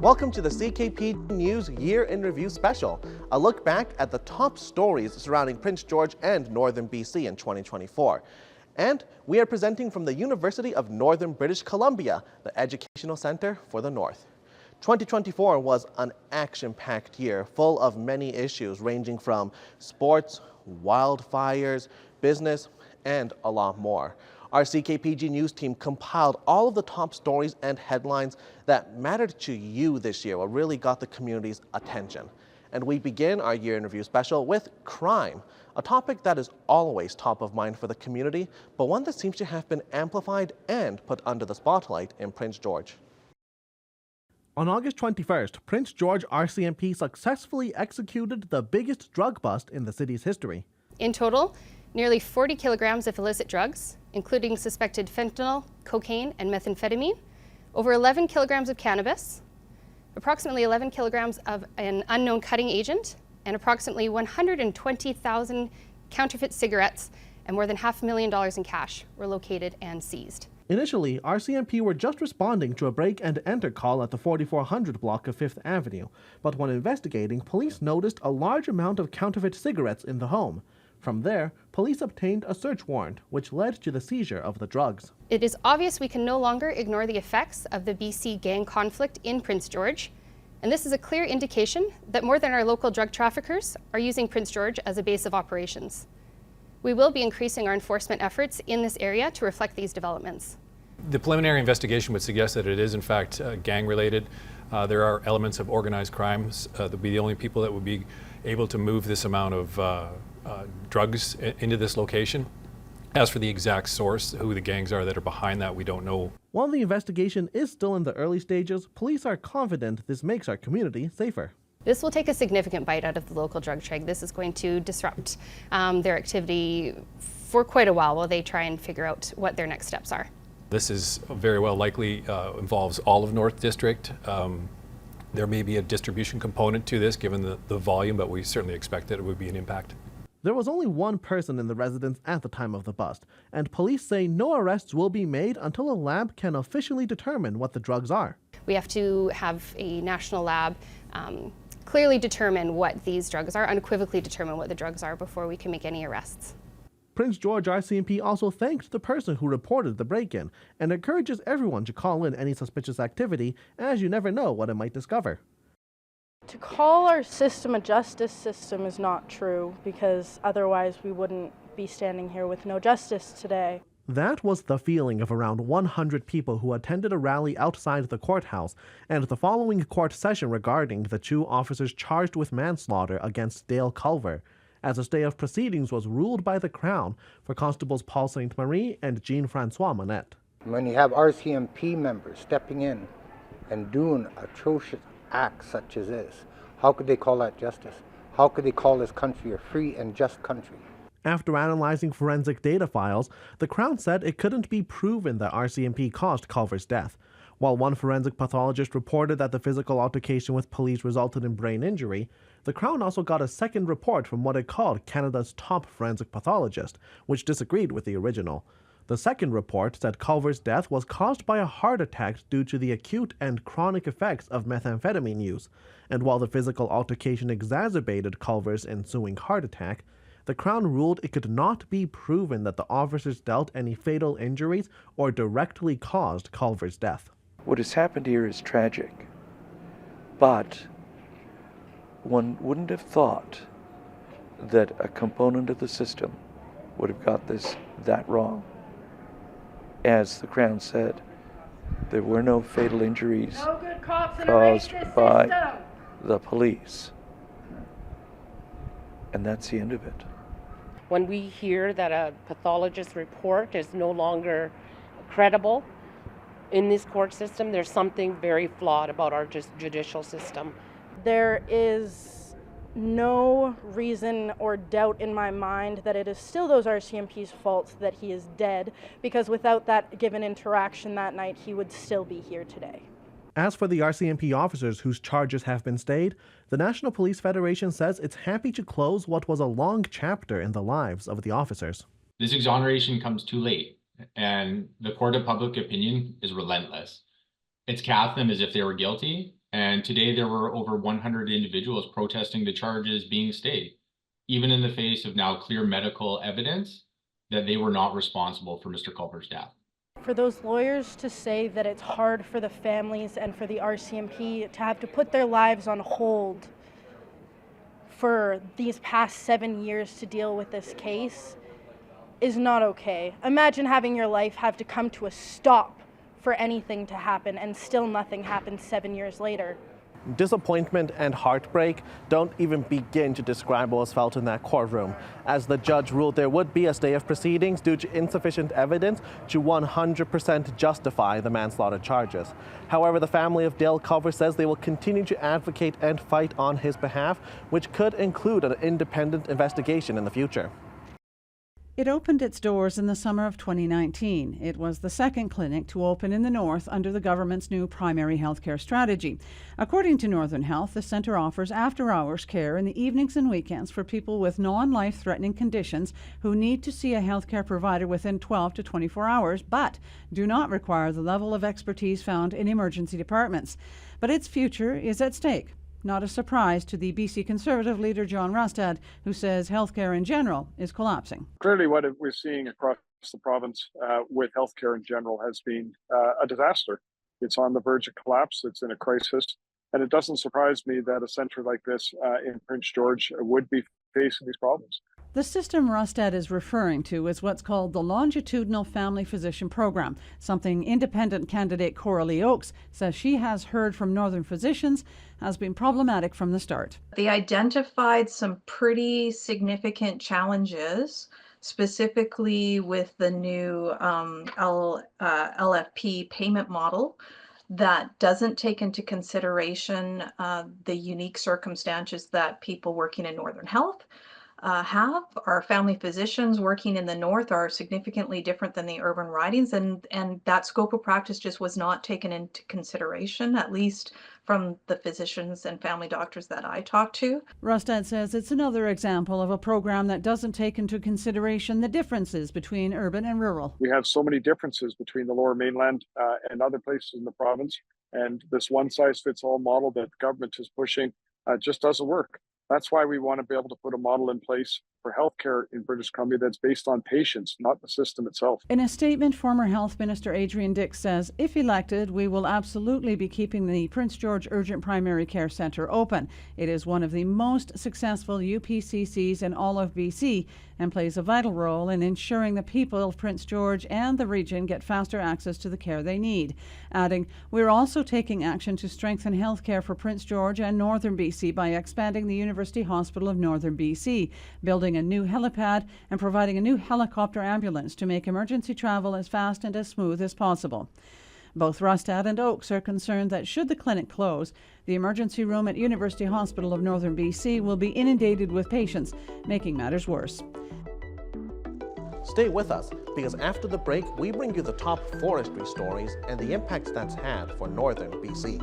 Welcome to the CKPG News Year in Review Special, a look back at the top stories surrounding Prince George and Northern BC in 2024. And we are presenting from the University of Northern British Columbia, the Educational Center for the North. 2024 was an action-packed year full of many issues ranging from sports, wildfires, business, and a lot more. Our CKPG News team compiled all of the top stories and headlines that mattered to you this year, what really got the community's attention. And we begin our Year in Review special with crime, a topic that is always top of mind for the community, but one that seems to have been amplified and put under the spotlight in Prince George. On August 21st, Prince George RCMP successfully executed the biggest drug bust in the city's history. In total, nearly 40 kilograms of illicit drugs, including suspected fentanyl, cocaine, and methamphetamine, over 11 kilograms of cannabis, approximately 11 kilograms of an unknown cutting agent, and approximately 120,000 counterfeit cigarettes and more than $500,000 in cash were located and seized. Initially, RCMP were just responding to a break-and-enter call at the 4400 block of 5th Avenue, but when investigating, police noticed a large amount of counterfeit cigarettes in the home. From there, police obtained a search warrant, which led to the seizure of the drugs. It is obvious we can no longer ignore the effects of the BC gang conflict in Prince George, and this is a clear indication that more than our local drug traffickers are using Prince George as a base of operations. We will be increasing our enforcement efforts in this area to reflect these developments. The preliminary investigation would suggest that it is in fact gang-related. There are elements of organized crimes. They'll be the only people that would be able to move this amount of drugs into this location. As for the exact source, who the gangs are that are behind that, we don't know. While the investigation is still in the early stages, police are confident this makes our community safer. This will take a significant bite out of the local drug trade. This is going to disrupt their activity for quite a while they try and figure out what their next steps are. This is very well likely involves all of North District. There may be a distribution component to this given the volume, but we certainly expect that it would be an impact. There was only one person in the residence at the time of the bust, and police say no arrests will be made until a lab can officially determine what the drugs are. We have to have a national lab clearly determine what these drugs are, unequivocally determine what the drugs are before we can make any arrests. Prince George RCMP also thanked the person who reported the break-in and encourages everyone to call in any suspicious activity, as you never know what it might discover. To call our system a justice system is not true, because otherwise we wouldn't be standing here with no justice today. That was the feeling of around 100 people who attended a rally outside the courthouse and the following court session regarding the two officers charged with manslaughter against Dale Culver, as a stay of proceedings was ruled by the Crown for Constables Paul St. Marie and Jean-Francois Monette. When you have RCMP members stepping in and doing atrocious acts such as this, how could they call that justice? How could they call this country a free and just country? After analyzing forensic data files, the Crown said it couldn't be proven that RCMP caused Culver's death. While one forensic pathologist reported that the physical altercation with police resulted in brain injury, the Crown also got a second report from what it called Canada's top forensic pathologist, which disagreed with the original. The second report said Culver's death was caused by a heart attack due to the acute and chronic effects of methamphetamine use, and while the physical altercation exacerbated Culver's ensuing heart attack, the Crown ruled it could not be proven that the officers dealt any fatal injuries or directly caused Culver's death. What has happened here is tragic, but one wouldn't have thought that a component of the system would have got this that wrong. As the Crown said, there were no fatal injuries caused by the police. And that's the end of it. When we hear that a pathologist's report is no longer credible in this court system, there's something very flawed about our judicial system. There is no reason or doubt in my mind that it is still those RCMP's fault that he is dead, because without that given interaction that night, he would still be here today. As for the RCMP officers whose charges have been stayed, the National Police Federation says it's happy to close what was a long chapter in the lives of the officers. This exoneration comes too late, and the court of public opinion is relentless. It's cast them as if they were guilty, And today there were over 100 individuals protesting the charges being stayed, even in the face of now clear medical evidence that they were not responsible for Mr. Culper's death. For those lawyers to say that it's hard for the families and for the RCMP to have to put their lives on hold for these past 7 years to deal with this case is not okay. Imagine having your life have to come to a stop for anything to happen and still nothing happens 7 years later. Disappointment and heartbreak don't even begin to describe what was felt in that courtroom, as the judge ruled there would be a stay of proceedings due to insufficient evidence to 100% justify the manslaughter charges. However, the family of Dale Culver says they will continue to advocate and fight on his behalf, which could include an independent investigation in the future. It opened its doors in the summer of 2019. It was the second clinic to open in the north under the government's new primary health care strategy. According to Northern Health, the centre offers after-hours care in the evenings and weekends for people with non-life-threatening conditions who need to see a health care provider within 12 to 24 hours, but do not require the level of expertise found in emergency departments. But its future is at stake. Not a surprise to the BC Conservative leader John Rustad, who says healthcare in general is collapsing. Clearly, what we're seeing across the province with healthcare in general has been a disaster. It's on the verge of collapse. It's in a crisis. And it doesn't surprise me that a centre like this in Prince George would be facing these problems. The system Rustad is referring to is what's called the Longitudinal Family Physician Program, something independent candidate Coralie Oakes says she has heard from Northern physicians has been problematic from the start. They identified some pretty significant challenges, specifically with the new LFP payment model that doesn't take into consideration the unique circumstances that people working in Northern Health have. Our family physicians working in the north are significantly different than the urban ridings, and that scope of practice just was not taken into consideration, at least from the physicians and family doctors that I talked to. Rustad says it's another example of a program that doesn't take into consideration the differences between urban and rural. We have so many differences between the Lower Mainland and other places in the province, and this one-size-fits-all model that the government is pushing just doesn't work. That's why we want to be able to put a model in place for healthcare in British Columbia that's based on patients, not the system itself. In a statement, former Health Minister Adrian Dix says, if elected, we will absolutely be keeping the Prince George Urgent Primary Care Centre open. It is one of the most successful UPCCs in all of BC and plays a vital role in ensuring the people of Prince George and the region get faster access to the care they need. Adding, we're also taking action to strengthen healthcare for Prince George and Northern BC by expanding the University Hospital of Northern BC, building a new helipad and providing a new helicopter ambulance to make emergency travel as fast and as smooth as possible. Both Rustad and Oakes are concerned that should the clinic close, the emergency room at University Hospital of Northern BC will be inundated with patients, making matters worse. Stay with us, because after the break, we bring you the top forestry stories and the impacts that's had for Northern BC.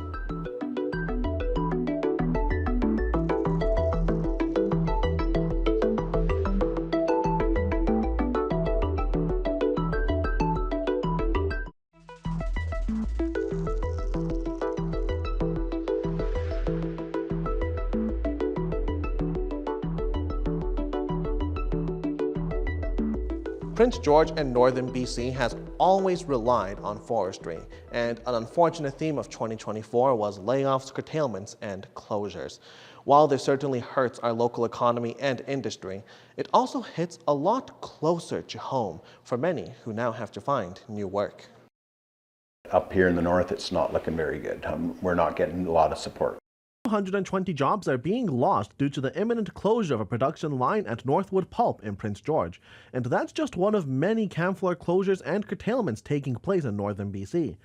Prince George and Northern BC has always relied on forestry, and an unfortunate theme of 2024 was layoffs, curtailments, and closures. While this certainly hurts our local economy and industry, it also hits a lot closer to home for many who now have to find new work. Up here in the north, it's not looking very good. We're not getting a lot of support. 120 jobs are being lost due to the imminent closure of a production line at Northwood Pulp in Prince George. And that's just one of many cam floor closures and curtailments taking place in Northern BC.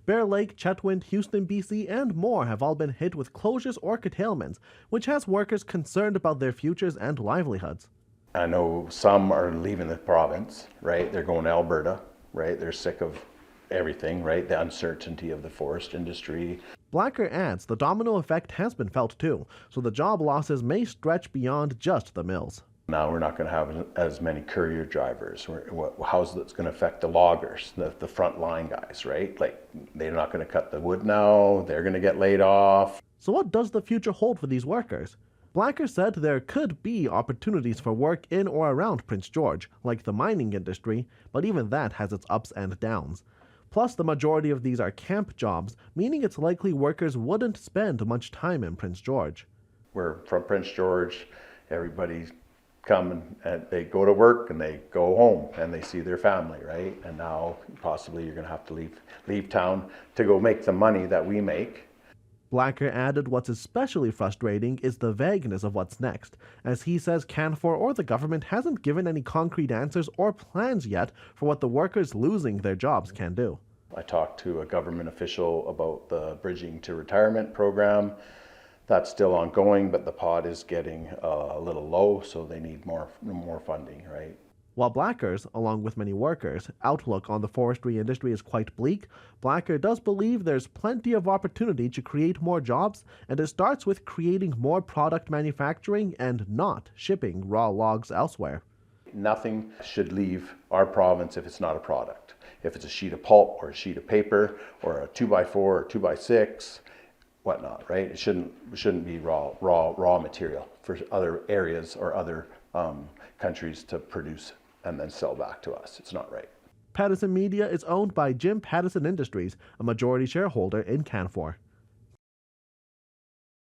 Bear Lake, Chetwynd, Houston, BC, and more have all been hit with closures or curtailments, which has workers concerned about their futures and livelihoods. I know some are leaving the province, right? They're going to Alberta, right? They're sick of everything, right? The uncertainty of the forest industry. Blacker adds the domino effect has been felt too, so the job losses may stretch beyond just the mills. Now we're not going to have as many courier drivers. How's that's going to affect the loggers, the front line guys, right? Like, they're not going to cut the wood now, they're going to get laid off. So what does the future hold for these workers? Blacker said there could be opportunities for work in or around Prince George, like the mining industry, but even that has its ups and downs. Plus, the majority of these are camp jobs, meaning it's likely workers wouldn't spend much time in Prince George. We're from Prince George, everybody come and they go to work and they go home and they see their family, right? And now possibly you're going to have to leave town to go make the money that we make. Blacker added what's especially frustrating is the vagueness of what's next, as he says Canfor or the government hasn't given any concrete answers or plans yet for what the workers losing their jobs can do. I talked to a government official about the Bridging to Retirement program. That's still ongoing, but the pot is getting a little low, so they need more funding, right? While Blacker's, along with many workers, outlook on the forestry industry is quite bleak, Blacker does believe there's plenty of opportunity to create more jobs, and it starts with creating more product manufacturing and not shipping raw logs elsewhere. Nothing should leave our province if it's not a product. If it's a sheet of pulp or a sheet of paper or a 2x4 or 2x6, whatnot, right? It shouldn't be raw material for other areas or other countries to produce and then sell back to us. It's not right. Pattison Media is owned by Jim Pattison Industries, a majority shareholder in Canfor.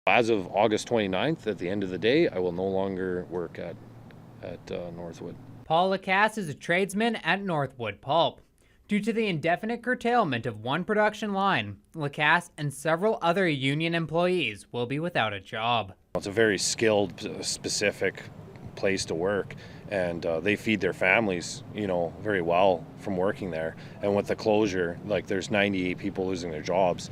As of August 29th, at the end of the day, I will no longer work at Northwood. Paul Lacasse is a tradesman at Northwood Pulp. Due to the indefinite curtailment of one production line, Lacasse and several other union employees will be without a job. It's a very skilled, specific place to work, and they feed their families, very well from working there. And with the closure, there's 98 people losing their jobs.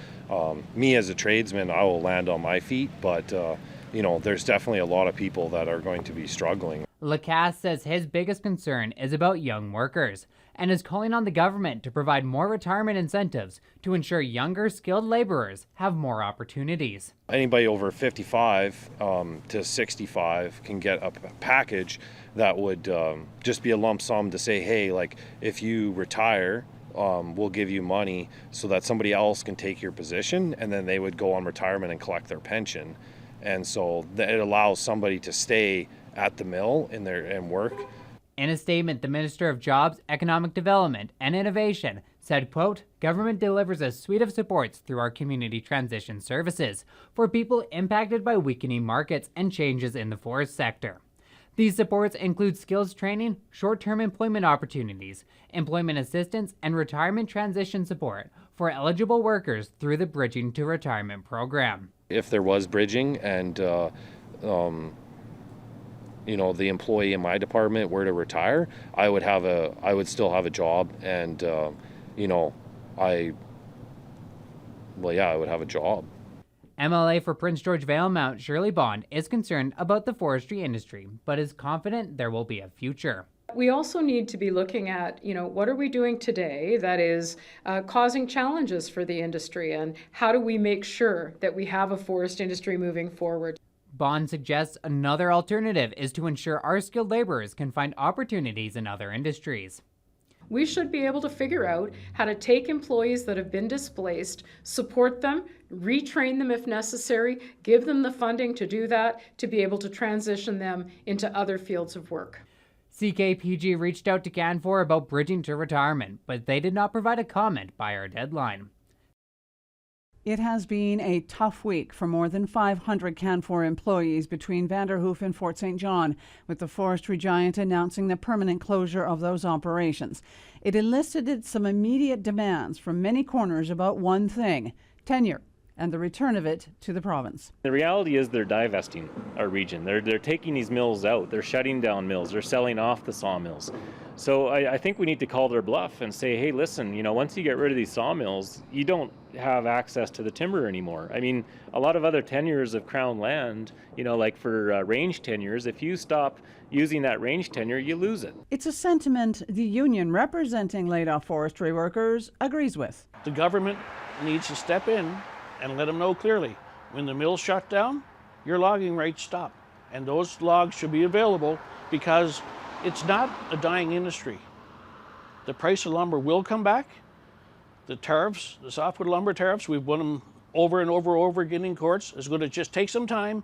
Me as a tradesman, I will land on my feet, but there's definitely a lot of people that are going to be struggling. Lacasse says his biggest concern is about young workers and is calling on the government to provide more retirement incentives to ensure younger skilled laborers have more opportunities. Anybody over 55 to 65 can get a package that would just be a lump sum to say, hey, if you retire, we'll give you money so that somebody else can take your position, and then they would go on retirement and collect their pension. And so it allows somebody to stay at the mill and work. In a statement, the Minister of Jobs, Economic Development and Innovation said, quote, "Government delivers a suite of supports through our community transition services for people impacted by weakening markets and changes in the forest sector. These supports include skills training, short-term employment opportunities, employment assistance, and retirement transition support for eligible workers through the Bridging to Retirement program." If there was bridging and the employee in my department were to retire, I would still have a job, and I would have a job. MLA for Prince George Valemount, Shirley Bond, is concerned about the forestry industry, but is confident there will be a future. We also need to be looking at, what are we doing today that is causing challenges for the industry, and how do we make sure that we have a forest industry moving forward? Bond suggests another alternative is to ensure our skilled laborers can find opportunities in other industries. We should be able to figure out how to take employees that have been displaced, support them, retrain them if necessary, give them the funding to do that, to be able to transition them into other fields of work. CKPG reached out to Canfor about bridging to retirement, but they did not provide a comment by our deadline. It has been a tough week for more than 500 Canfor employees between Vanderhoof and Fort St. John, with the forestry giant announcing the permanent closure of those operations. It elicited some immediate demands from many corners about one thing: tenure and the return of it to the province. The reality is they're divesting our region. They're taking these mills out. They're shutting down mills. They're selling off the sawmills. So I think we need to call their bluff and say, hey, listen, once you get rid of these sawmills, you don't have access to the timber anymore. I mean, a lot of other tenures of Crown land, like for range tenures, if you stop using that range tenure, you lose it. It's a sentiment the union representing laid-off forestry workers agrees with. The government needs to step in and let them know clearly, when the mill's shut down, your logging rights stop. And those logs should be available, because it's not a dying industry. The price of lumber will come back. The tariffs, the softwood lumber tariffs, we've won them over and over again in courts. It's going to just take some time.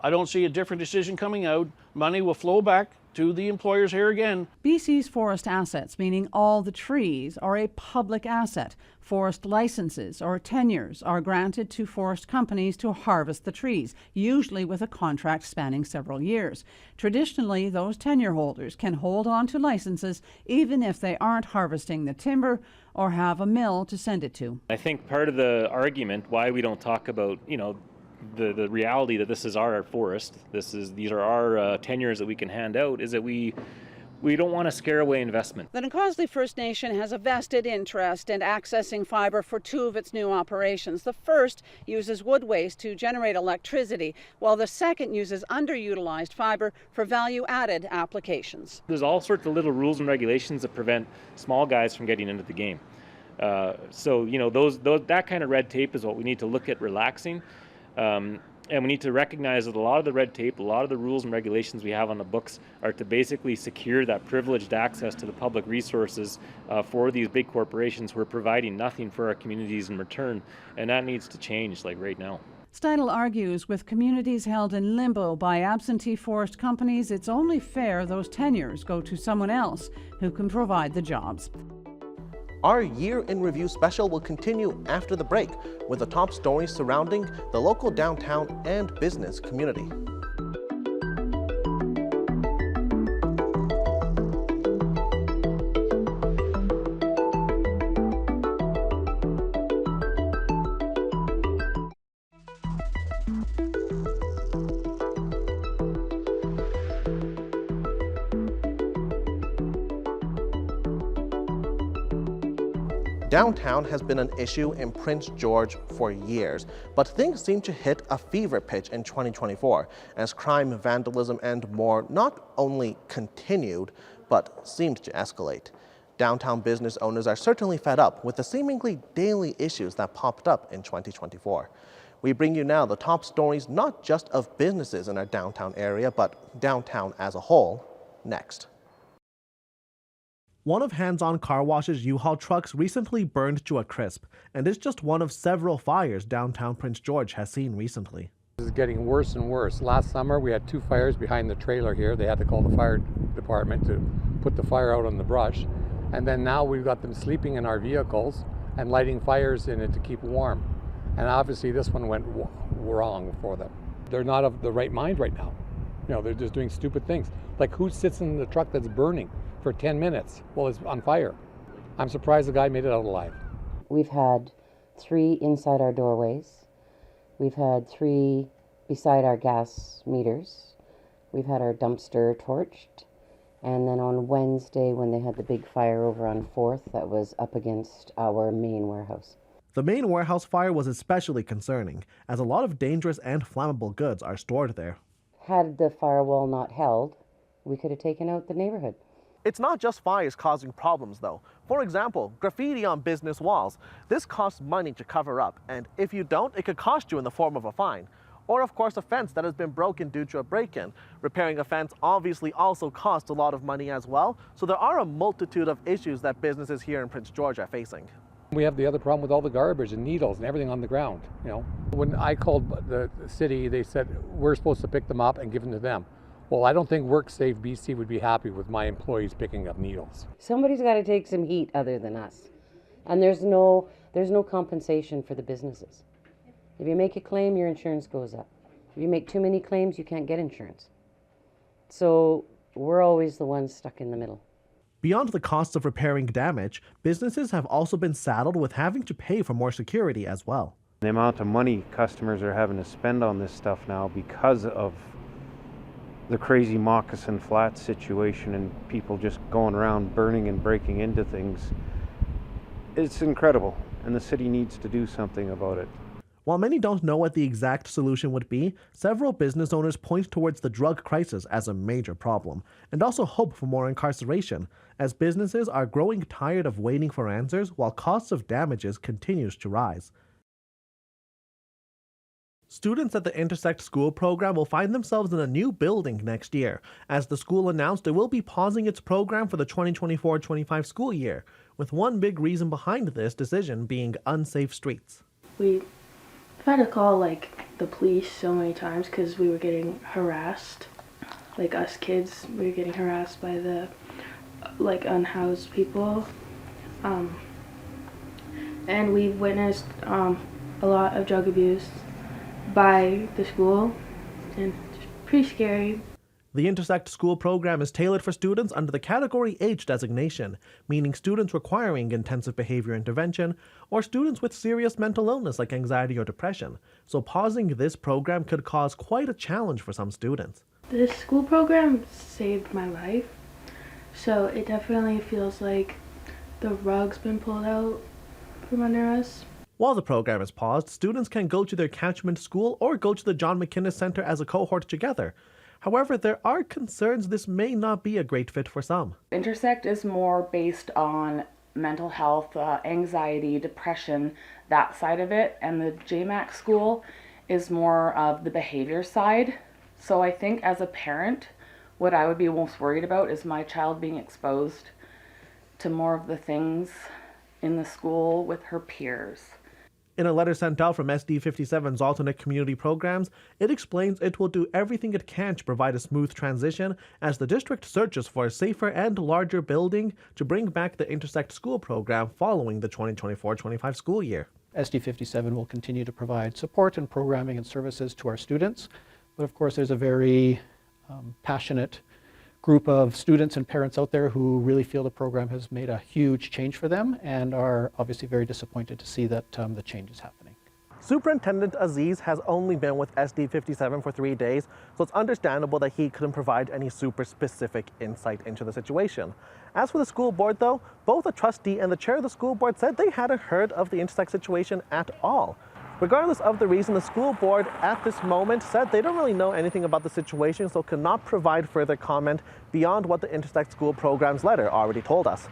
I don't see a different decision coming out. Money will flow back to the employers here again. BC's forest assets, meaning all the trees, are a public asset. Forest licenses or tenures are granted to forest companies to harvest the trees, usually with a contract spanning several years. Traditionally, those tenure holders can hold on to licenses even if they aren't harvesting the timber or have a mill to send it to. I think part of the argument why we don't talk about, the reality that this is our forest, these are our tenures that we can hand out, is that we don't want to scare away investment. The Nkosley First Nation has a vested interest in accessing fiber for two of its new operations. The first uses wood waste to generate electricity, while the second uses underutilized fiber for value-added applications. There's all sorts of little rules and regulations that prevent small guys from getting into the game. That kind of red tape is what we need to look at relaxing. And we need to recognize that a lot of the red tape, a lot of the rules and regulations we have on the books are to basically secure that privileged access to the public resources for these big corporations who are providing nothing for our communities in return. And that needs to change, like right now. Steidl argues with communities held in limbo by absentee forest companies, it's only fair those tenures go to someone else who can provide the jobs. Our Year in Review special will continue after the break with the top stories surrounding the local downtown and business community. Downtown has been an issue in Prince George for years, but things seem to hit a fever pitch in 2024 as crime, vandalism, and more not only continued, but seemed to escalate. Downtown business owners are certainly fed up with the seemingly daily issues that popped up in 2024. We bring you now the top stories not just of businesses in our downtown area, but downtown as a whole, next. One of Hands-On Car Wash's U-Haul trucks recently burned to a crisp, and is just one of several fires downtown Prince George has seen recently. This is getting worse and worse. Last summer we had 2 fires behind the trailer here. They had to call the fire department to put the fire out on the brush. And then now we've got them sleeping in our vehicles and lighting fires in it to keep warm. And obviously this one went wrong for them. They're not of the right mind right now. They're just doing stupid things. Like, who sits in the truck that's burning for 10 minutes while it's on fire? I'm surprised the guy made it out alive. We've had 3 inside our doorways. We've had 3 beside our gas meters. We've had our dumpster torched. And then on Wednesday, when they had the big fire over on 4th, that was up against our main warehouse. The main warehouse fire was especially concerning, as a lot of dangerous and flammable goods are stored there. Had the firewall not held, we could have taken out the neighborhood. It's not just fires causing problems, though. For example, graffiti on business walls. This costs money to cover up, and if you don't, it could cost you in the form of a fine. Or, of course, a fence that has been broken due to a break-in. Repairing a fence obviously also costs a lot of money as well, so there are a multitude of issues that businesses here in Prince George are facing. We have the other problem with all the garbage and needles and everything on the ground. When I called the city, they said we're supposed to pick them up and give them to them. Well, I don't think WorkSafe BC would be happy with my employees picking up needles. Somebody's got to take some heat other than us. And there's no compensation for the businesses. If you make a claim, your insurance goes up. If you make too many claims, you can't get insurance. So we're always the ones stuck in the middle. Beyond the costs of repairing damage, businesses have also been saddled with having to pay for more security as well. The amount of money customers are having to spend on this stuff now because of the crazy moccasin flat situation and people just going around burning and breaking into things, it's incredible, and the city needs to do something about it. While many don't know what the exact solution would be, several business owners point towards the drug crisis as a major problem, and also hope for more incarceration, as businesses are growing tired of waiting for answers while costs of damages continues to rise. Students at the Intersect School program will find themselves in a new building next year, as the school announced it will be pausing its program for the 2024-25 school year, with one big reason behind this decision being unsafe streets. We I've had to call like the police so many times because we were getting harassed. Like us kids, we were getting harassed by the like unhoused people. And we've witnessed a lot of drug abuse by the school, and it's pretty scary. The Intersect School program is tailored for students under the Category H designation, meaning students requiring intensive behavior intervention or students with serious mental illness like anxiety or depression. So pausing this program could cause quite a challenge for some students. This school program saved my life, so it definitely feels like the rug's been pulled out from under us. While the program is paused, students can go to their catchment school or go to the John McInnes Center as a cohort together. However, there are concerns this may not be a great fit for some. Intersect is more based on mental health, anxiety, depression, that side of it, and the JMAC school is more of the behavior side. So I think as a parent, what I would be most worried about is my child being exposed to more of the things in the school with her peers. In a letter sent out from SD57's alternate community programs, it explains it will do everything it can to provide a smooth transition as the district searches for a safer and larger building to bring back the Intersect School program following the 2024-25 school year. SD57 will continue to provide support and programming and services to our students, but of course there's a very passionate group of students and parents out there who really feel the program has made a huge change for them and are obviously very disappointed to see that the change is happening. Superintendent Aziz has only been with SD57 for 3 days, so it's understandable that he couldn't provide any super specific insight into the situation. As for the school board though, both the trustee and the chair of the school board said they hadn't heard of the Intersect situation at all. Regardless of the reason, the school board at this moment said they don't really know anything about the situation, so cannot provide further comment beyond what the Intersect School program's letter already told us.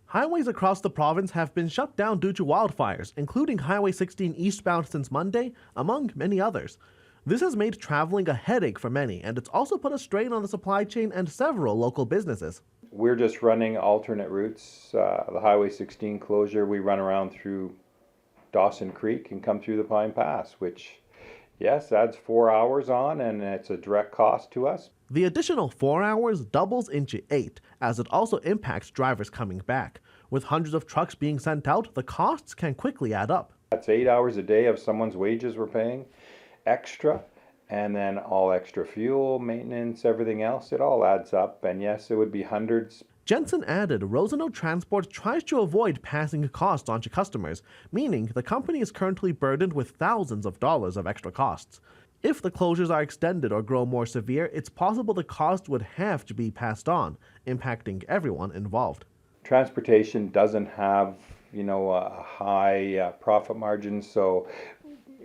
Highways across the province have been shut down due to wildfires, including Highway 16 eastbound since Monday, among many others. This has made traveling a headache for many, and it's also put a strain on the supply chain and several local businesses. We're just running alternate routes. The Highway 16 closure, we run around through Dawson Creek and come through the Pine Pass, which, yes, adds 4 hours on, and it's a direct cost to us. The additional 4 hours doubles into 8, as it also impacts drivers coming back. With hundreds of trucks being sent out, the costs can quickly add up. That's 8 hours a day of someone's wages we're paying extra, and then all extra fuel, maintenance, everything else, it all adds up, and yes, it would be hundreds. Jensen added Rosano Transport tries to avoid passing costs on to customers, meaning the company is currently burdened with thousands of dollars of extra costs. If the closures are extended or grow more severe, it's possible the cost would have to be passed on, impacting everyone involved. Transportation doesn't have, a high profit margin, so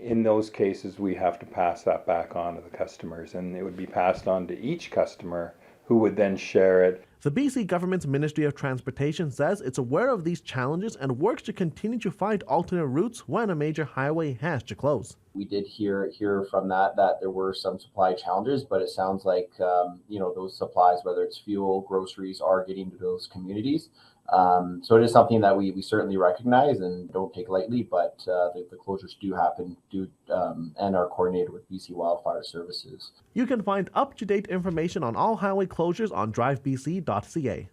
in those cases we have to pass that back on to the customers, and it would be passed on to each customer who would then share it. The BC government's Ministry of Transportation says it's aware of these challenges and works to continue to find alternate routes when a major highway has to close. We did hear from that there were some supply challenges, but it sounds like those supplies, whether it's fuel, groceries, are getting to those communities. So it is something that we certainly recognize and don't take lightly, but the closures do happen and are coordinated with BC Wildfire Services. You can find up-to-date information on all highway closures on drivebc.ca.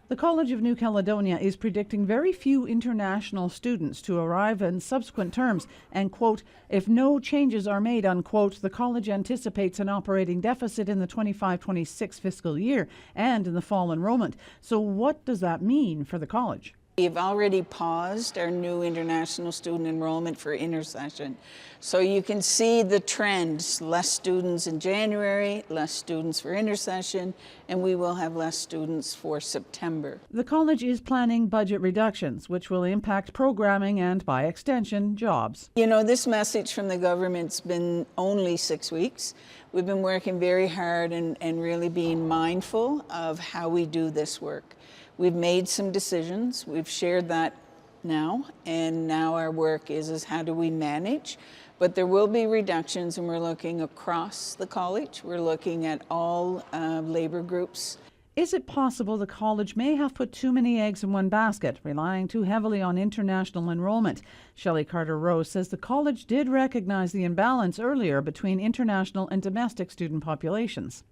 The College of New Caledonia is predicting very few international students to arrive in subsequent terms and, quote, if no changes are made, unquote, the college anticipates an operating deficit in the 25-26 fiscal year and in the fall enrollment. So what does that mean for the college? We've already paused our new international student enrollment for intersession. So you can see the trends, less students in January, less students for intersession, and we will have less students for September. The college is planning budget reductions, which will impact programming and, by extension, jobs. This message from the government's been only 6 weeks. We've been working very hard and really being mindful of how we do this work. We've made some decisions. We've shared that now, and now our work is how do we manage? But there will be reductions, and we're looking across the college. We're looking at all labor groups. Is it possible the college may have put too many eggs in one basket, relying too heavily on international enrollment? Shelley Carter-Rose says the college did recognize the imbalance earlier between international and domestic student populations.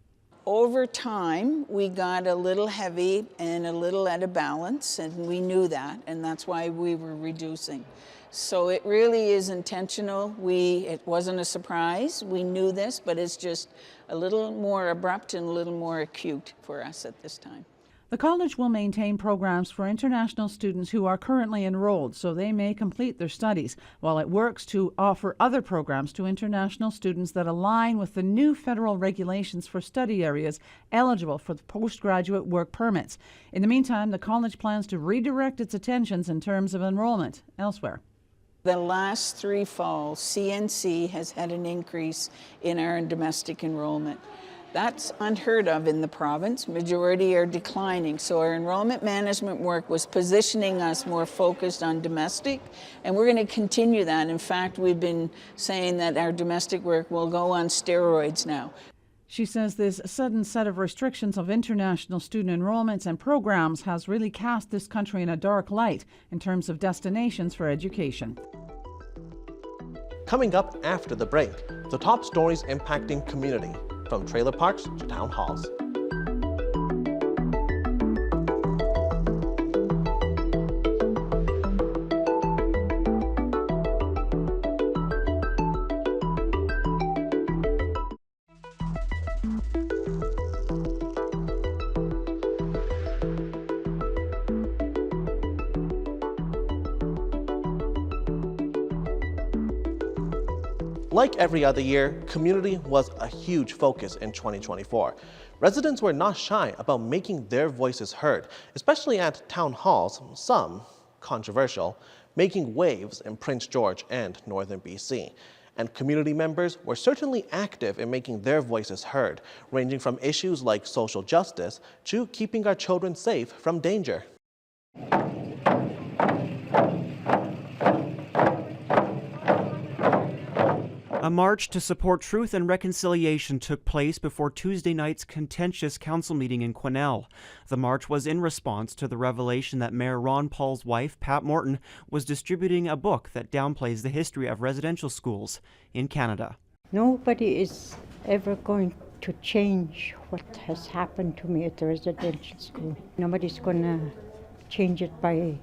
Over time, we got a little heavy and a little out of balance, and we knew that, and that's why we were reducing. So it really is intentional. It wasn't a surprise. We knew this, but it's just a little more abrupt and a little more acute for us at this time. The college will maintain programs for international students who are currently enrolled so they may complete their studies, while it works to offer other programs to international students that align with the new federal regulations for study areas eligible for the postgraduate work permits. In the meantime, the college plans to redirect its attentions in terms of enrollment elsewhere. The last 3 falls, CNC has had an increase in our domestic enrollment. That's unheard of in the province. Majority are declining. So our enrollment management work was positioning us more focused on domestic, and we're going to continue that. In fact, we've been saying that our domestic work will go on steroids now. She says this sudden set of restrictions of international student enrollments and programs has really cast this country in a dark light in terms of destinations for education. Coming up after the break, the top stories impacting community, from trailer parks to town halls. Like every other year, community was a huge focus in 2024. Residents were not shy about making their voices heard, especially at town halls, some controversial, making waves in Prince George and northern BC. And community members were certainly active in making their voices heard, ranging from issues like social justice to keeping our children safe from danger. A march to support truth and reconciliation took place before Tuesday night's contentious council meeting in Quesnel. The march was in response to the revelation that Mayor Ron Paul's wife, Pat Morton, was distributing a book that downplays the history of residential schools in Canada. Nobody is ever going to change what has happened to me at the residential school. Nobody's going to change it by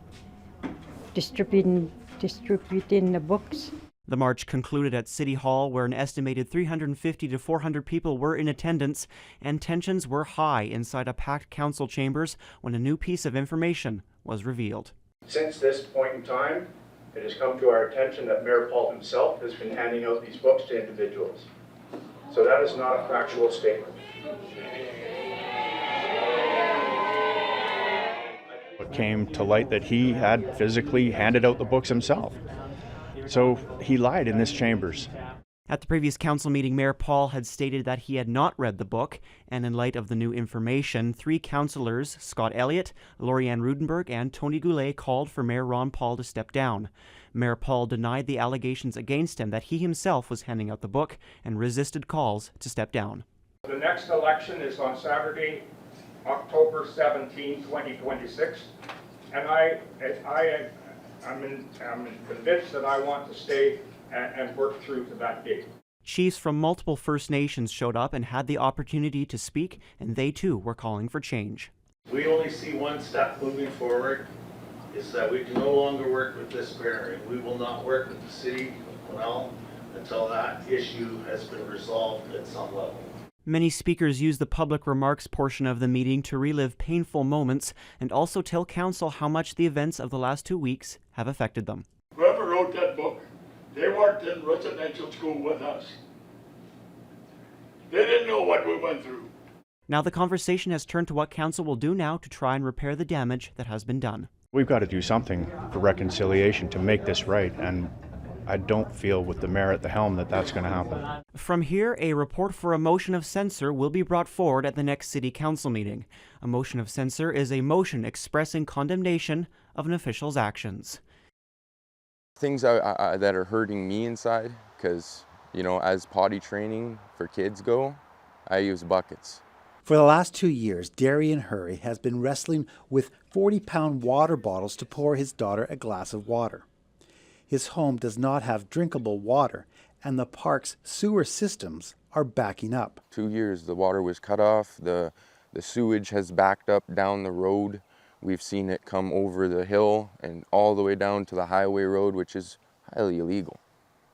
distributing the books. The march concluded at City Hall, where an estimated 350 to 400 people were in attendance, and tensions were high inside a packed council chambers when a new piece of information was revealed. Since this point in time, it has come to our attention that Mayor Paul himself has been handing out these books to individuals. So that is not a factual statement. It came to light that he had physically handed out the books himself. So he lied in this chambers. At the previous council meeting, Mayor Paul had stated that he had not read the book, and in light of the new information, 3 councillors, Scott Elliott, Lori-Ann Rudenberg, and Tony Goulet, called for Mayor Ron Paul to step down. Mayor Paul denied the allegations against him that he himself was handing out the book and resisted calls to step down. The next election is on Saturday, October 17, 2026, and I'm convinced that I want to stay and work through to that date. Chiefs from multiple First Nations showed up and had the opportunity to speak, and they too were calling for change. We only see one step moving forward, is that we can no longer work with this mayor, and we will not work with the city of Quesnel until that issue has been resolved at some level. Many speakers used the public remarks portion of the meeting to relive painful moments and also tell council how much the events of the last 2 weeks have affected them. Whoever wrote that book, they weren't in residential school with us. They didn't know what we went through. Now the conversation has turned to what council will do now to try and repair the damage that has been done. We've got to do something for reconciliation to make this right, and I don't feel with the mayor at the helm that that's going to happen. From here, a report for a motion of censure will be brought forward at the next city council meeting. A motion of censure is a motion expressing condemnation of an official's actions. Things that are hurting me inside, because, you know, as potty training for kids go, I use buckets. For the last 2 years, Darian Hurry has been wrestling with 40-pound water bottles to pour his daughter a glass of water. His home does not have drinkable water, and the park's sewer systems are backing up. 2 years, the water was cut off, the sewage has backed up down the road. We've seen it come over the hill and all the way down to the highway road, which is highly illegal,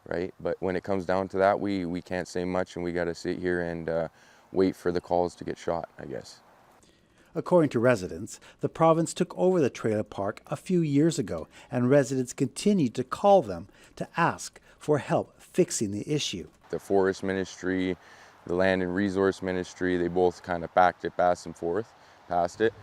right? But when it comes down to that, we can't say much, and we got to sit here and wait for the calls to get shot, I guess. According to residents, the province took over the trailer park a few years ago, and residents continued to call them to ask for help fixing the issue. The Forest Ministry, the Land and Resource Ministry, they both kind of backed it back and forth, passed it.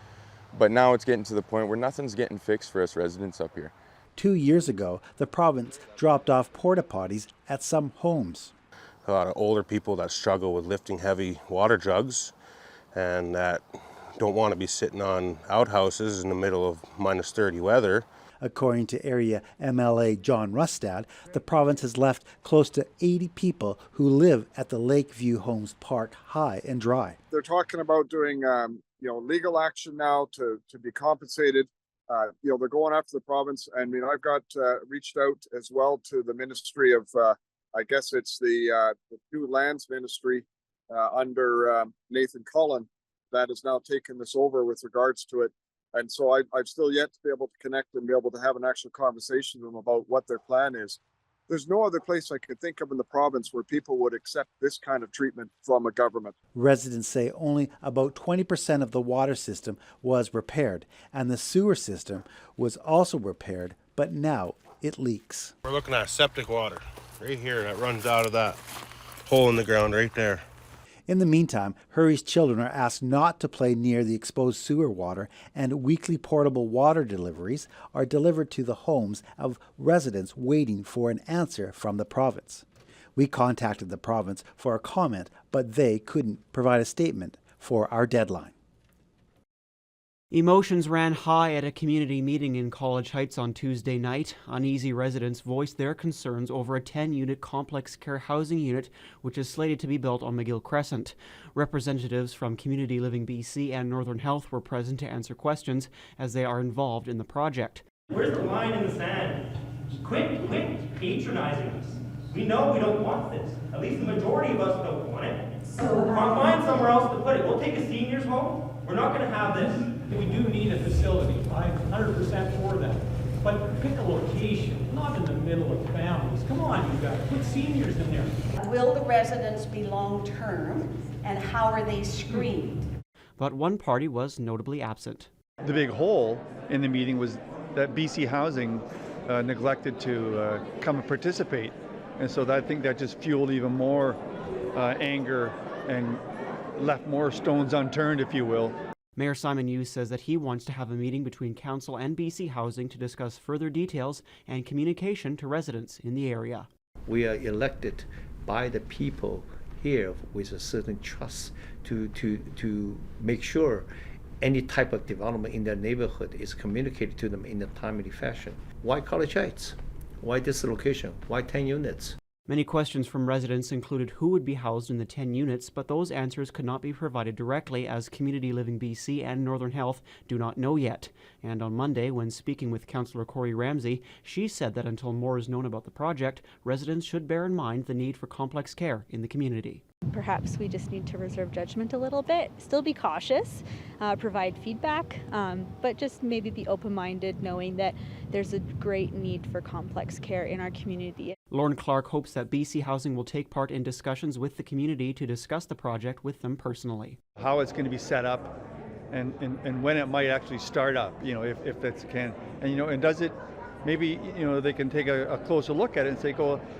But now it's getting to the point where nothing's getting fixed for us residents up here. 2 years ago, the province dropped off porta potties at some homes. A lot of older people that struggle with lifting heavy water jugs and that don't want to be sitting on outhouses in the middle of minus 30 weather. According to area MLA John Rustad, the province has left close to 80 people who live at the Lakeview Homes Park high and dry. They're talking about doing legal action now to be compensated. They're going after the province. I mean, I've got reached out as well to the Ministry of, I guess it's the new lands ministry under Nathan Cullen that has now taken this over with regards to it. And so I've still yet to be able to connect and be able to have an actual conversation with them about what their plan is. There's no other place I could think of in the province where people would accept this kind of treatment from a government. Residents say only about 20% of the water system was repaired, and the sewer system was also repaired, but now it leaks. We're looking at septic water right here that runs out of that hole in the ground right there. In the meantime, Hurry's children are asked not to play near the exposed sewer water, and weekly portable water deliveries are delivered to the homes of residents waiting for an answer from the province. We contacted the province for a comment, but they couldn't provide a statement for our deadline. Emotions ran high at a community meeting in College Heights on Tuesday night. Uneasy residents voiced their concerns over a 10-unit complex care housing unit which is slated to be built on McGill Crescent. Representatives from Community Living BC and Northern Health were present to answer questions as they are involved in the project. Where's the line in the sand? Quit patronizing us. We know we don't want this. At least the majority of us don't want it. So find somewhere else to put it. We'll take a seniors home. We're not going to have this. We do need a facility. I'm 100% for that. But pick a location, not in the middle of families. Come on, you guys. Put seniors in there. Will the residents be long-term, and how are they screened? But one party was notably absent. The big hole in the meeting was that BC Housing neglected to come and participate. And so I think that just fueled even more anger and left more stones unturned, if you will. Mayor Simon Hughes says that he wants to have a meeting between Council and BC Housing to discuss further details and communication to residents in the area. We are elected by the people here with a certain trust to make sure any type of development in their neighborhood is communicated to them in a timely fashion. Why College Heights? Why this location? Why 10 units? Many questions from residents included who would be housed in the 10 units, but those answers could not be provided directly as Community Living BC and Northern Health do not know yet. And on Monday, when speaking with Councillor Corey Ramsey, she said that until more is known about the project, residents should bear in mind the need for complex care in the community. Perhaps we just need to reserve judgment a little bit, still be cautious, provide feedback, but just maybe be open-minded knowing that there's a great need for complex care in our community. Lauren Clark hopes that BC Housing will take part in discussions with the community to discuss the project with them personally. How it's going to be set up and when it might actually start up, if that's can. And, and does it, maybe, they can take a closer look at it and say,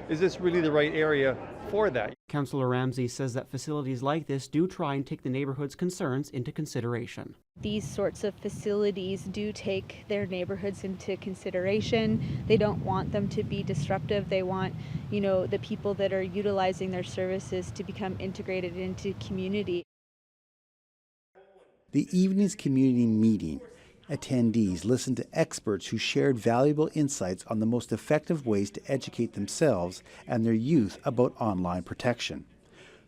is this really the right area for that? Councillor Ramsey says that facilities like this do try and take the neighborhood's concerns into consideration. These sorts of facilities do take their neighborhoods into consideration. They don't want them to be disruptive. They want, the people that are utilizing their services to become integrated into community. The evening's community meeting, attendees listened to experts who shared valuable insights on the most effective ways to educate themselves and their youth about online protection.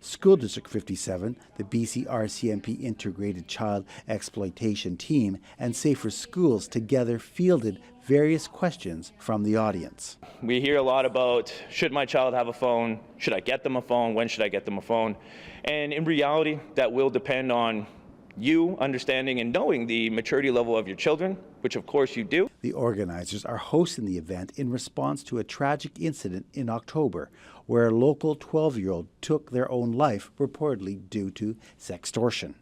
School District 57, the BC RCMP Integrated Child Exploitation Team, and Safer Schools together fielded various questions from the audience. We hear a lot about, should my child have a phone? Should I get them a phone? When should I get them a phone? And in reality, that will depend on you understanding and knowing the maturity level of your children, which of course you do. The organizers are hosting the event in response to a tragic incident in October where a local 12-year-old took their own life, reportedly due to sextortion.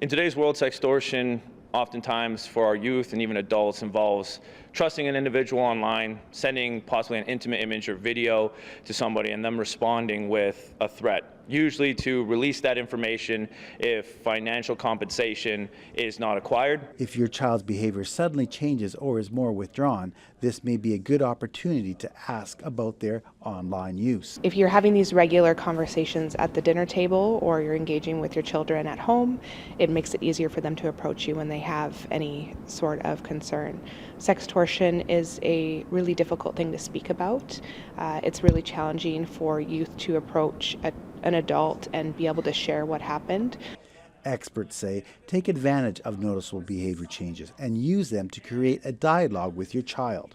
In today's world, sextortion oftentimes for our youth and even adults involves trusting an individual online, sending possibly an intimate image or video to somebody and them responding with a threat, usually to release that information if financial compensation is not acquired. If your child's behavior suddenly changes or is more withdrawn, this may be a good opportunity to ask about their online use. If you're having these regular conversations at the dinner table or you're engaging with your children at home, it makes it easier for them to approach you when they have any sort of concern. Sextortion is a really difficult thing to speak about. It's really challenging for youth to approach an adult and be able to share what happened. Experts say take advantage of noticeable behavior changes and use them to create a dialogue with your child.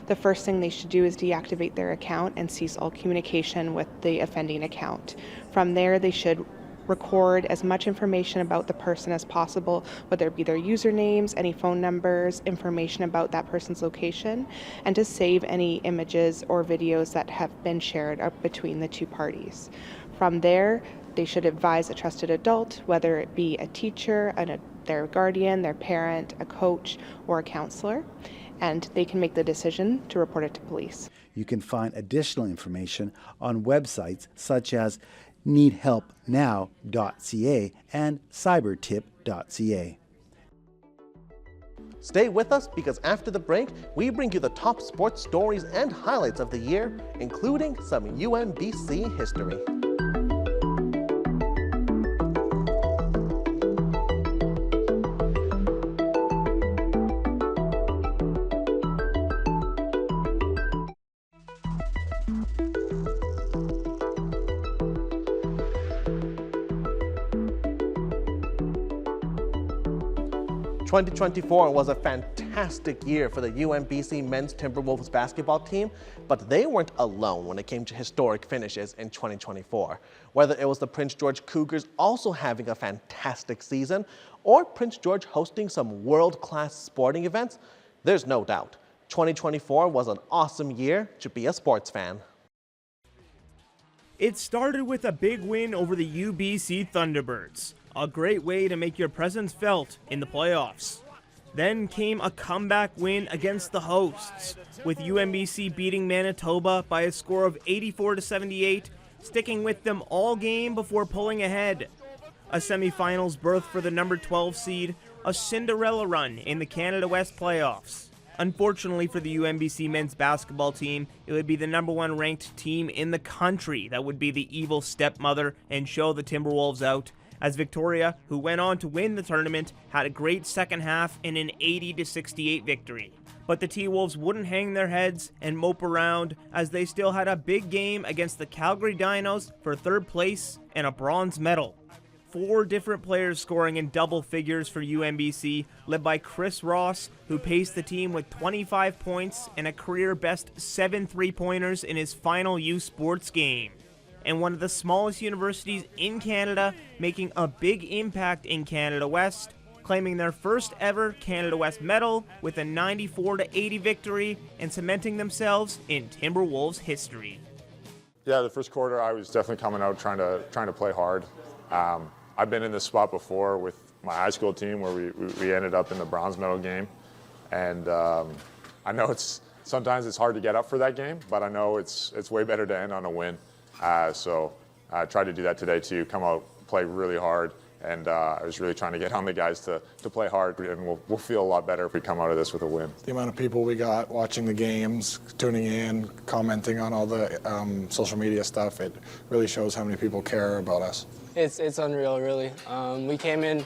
The first thing they should do is deactivate their account and cease all communication with the offending account. From there, they should record as much information about the person as possible, whether it be their usernames, any phone numbers, information about that person's location, and to save any images or videos that have been shared between the two parties. From there, they should advise a trusted adult, whether it be a teacher, their guardian, their parent, a coach, or a counselor, and they can make the decision to report it to police. You can find additional information on websites such as needhelpnow.ca and cybertip.ca. Stay with us because after the break, we bring you the top sports stories and highlights of the year, including some UMBC history. 2024 was a fantastic year for the UMBC men's Timberwolves basketball team, but they weren't alone when it came to historic finishes in 2024. Whether it was the Prince George Cougars also having a fantastic season, or Prince George hosting some world-class sporting events, there's no doubt 2024 was an awesome year to be a sports fan. It started with a big win over the UBC Thunderbirds, a great way to make your presence felt in the playoffs. Then came a comeback win against the hosts, with UMBC beating Manitoba by a score of 84-78, sticking with them all game before pulling ahead. A semifinals berth for the number 12 seed, a Cinderella run in the Canada West playoffs. Unfortunately for the UMBC men's basketball team, it would be the number 1 ranked team in the country that would be the evil stepmother and show the Timberwolves out, as Victoria, who went on to win the tournament, had a great second half in an 80-68 victory. But the T-Wolves wouldn't hang their heads and mope around, as they still had a big game against the Calgary Dinos for 3rd place and a bronze medal. 4 different players scoring in double figures for UMBC, led by Chris Ross, who paced the team with 25 points and a career-best 7 3-pointers in his final U Sports game. And one of the smallest universities in Canada making a big impact in Canada West, claiming their first ever Canada West medal with a 94-80 victory and cementing themselves in Timberwolves history. Yeah, the first quarter I was definitely coming out trying to play hard. I've been in this spot before with my high school team where we ended up in the bronze medal game, and I know sometimes it's hard to get up for that game, but I know it's way better to end on a win. So I tried to do that today too, come out, play really hard, and I was really trying to get on the guys to play hard, and we'll feel a lot better if we come out of this with a win. The amount of people we got watching the games, tuning in, commenting on all the social media stuff, it really shows how many people care about us. It's unreal, really. We came in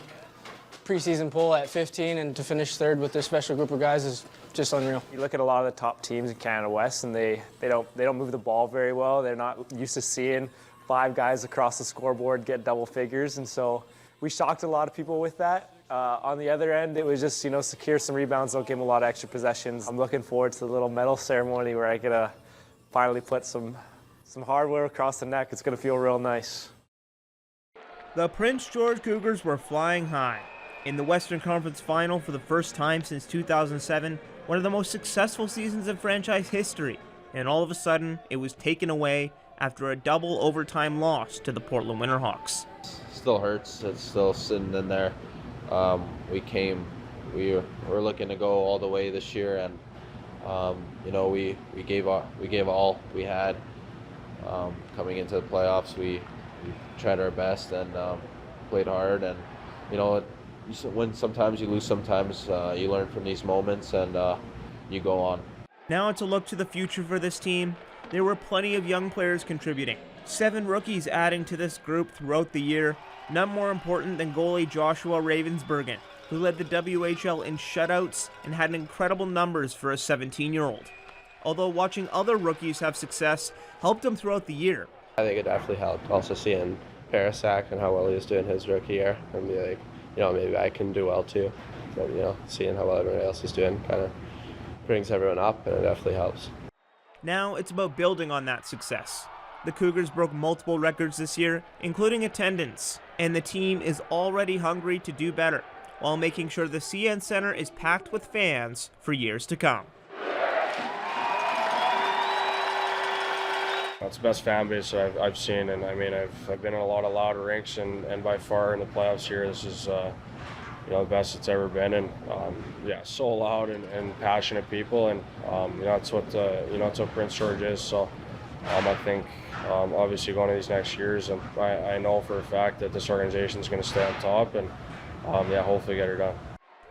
preseason poll at 15, and to finish 3rd with this special group of guys is just unreal. You look at a lot of the top teams in Canada West, and they don't move the ball very well. They're not used to seeing 5 guys across the scoreboard get double figures, and so we shocked a lot of people with that. On the other end, it was just, secure some rebounds, don't give them a lot of extra possessions. I'm looking forward to the little medal ceremony where I get to finally put some hardware across the neck. It's going to feel real nice. The Prince George Cougars were flying high. In the Western Conference Final for the first time since 2007, one of the most successful seasons in franchise history, and all of a sudden, it was taken away after a double overtime loss to the Portland Winterhawks. Still hurts. It's still sitting in there. We were looking to go all the way this year, and we gave all we had coming into the playoffs. We tried our best and played hard, and when sometimes you lose, sometimes you learn from these moments and you go on. Now it's a look to the future for this team. There were plenty of young players contributing. 7 rookies adding to this group throughout the year, none more important than goalie Joshua Ravensbergen, who led the WHL in shutouts and had incredible numbers for a 17-year-old. Although watching other rookies have success helped him throughout the year. I think it definitely helped also seeing Parasak and how well he was doing his rookie year, and be like, maybe I can do well too. But, seeing how well everyone else is doing kind of brings everyone up, and it definitely helps. Now it's about building on that success. The Cougars broke multiple records this year, including attendance, and the team is already hungry to do better, while making sure the CN Center is packed with fans for years to come. It's the best fan base I've seen, and I mean I've been in a lot of louder rinks, and by far in the playoffs here, this is the best it's ever been, and so loud and passionate people, and that's what it's what Prince George is. So I think obviously going to these next years, and I know for a fact that this organization is going to stay on top, and hopefully get her done.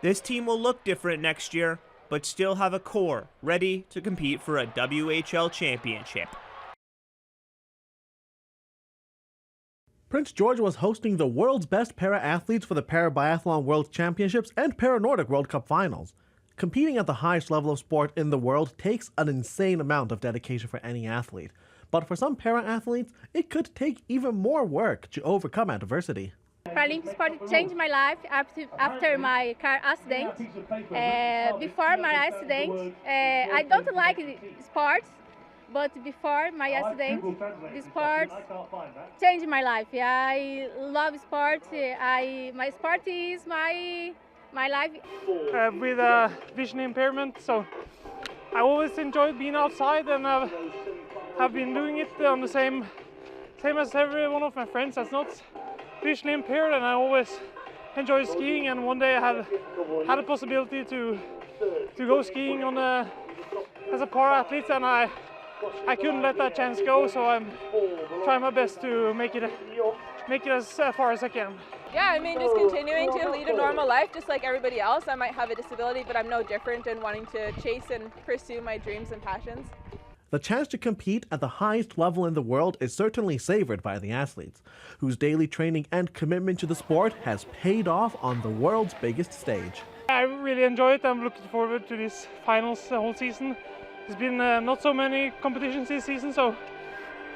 This team will look different next year, but still have a core ready to compete for a WHL championship. Prince George was hosting the world's best para-athletes for the Para-Biathlon World Championships and Para-Nordic World Cup Finals. Competing at the highest level of sport in the world takes an insane amount of dedication for any athlete. But for some para-athletes, it could take even more work to overcome adversity. Paralympic sport changed my life after my car accident. Before my accident, I don't like sports. But before my accident, the sport changed my life. I love sport. My sport is my life. With a vision impairment, so I always enjoyed being outside, and have been doing it on the same as every one of my friends that's not visually impaired, and I always enjoy skiing. And one day I had a possibility to go skiing as a para-athlete, and I couldn't let that chance go, so I'm trying my best to make it as far as I can. Yeah, I mean, just continuing to lead a normal life just like everybody else. I might have a disability, but I'm no different in wanting to chase and pursue my dreams and passions. The chance to compete at the highest level in the world is certainly savored by the athletes, whose daily training and commitment to the sport has paid off on the world's biggest stage. I really enjoy it. I'm looking forward to these finals the whole season. There's been not so many competitions this season, so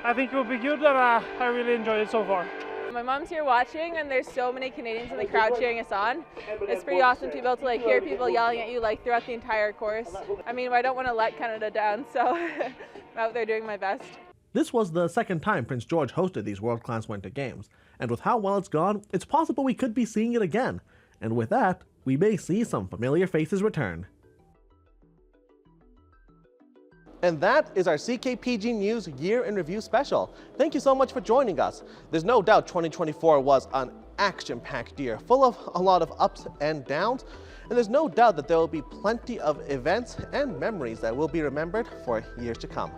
I think it will be good, and I really enjoyed it so far. My mom's here watching, and there's so many Canadians in the crowd cheering us on. It's pretty awesome to be able to hear people yelling at you throughout the entire course. I mean, I don't want to let Canada down, so I'm out there doing my best. This was the second time Prince George hosted these world-class Winter Games, and with how well it's gone, it's possible we could be seeing it again. And with that, we may see some familiar faces return. And that is our CKPG News Year in Review special. Thank you so much for joining us. There's no doubt 2024 was an action-packed year, full of a lot of ups and downs, and there's no doubt that there will be plenty of events and memories that will be remembered for years to come.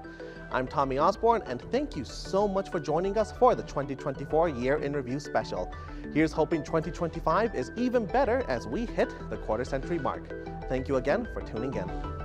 I'm Tommy Osborne, and thank you so much for joining us for the 2024 Year in Review special. Here's hoping 2025 is even better as we hit the quarter-century mark. Thank you again for tuning in.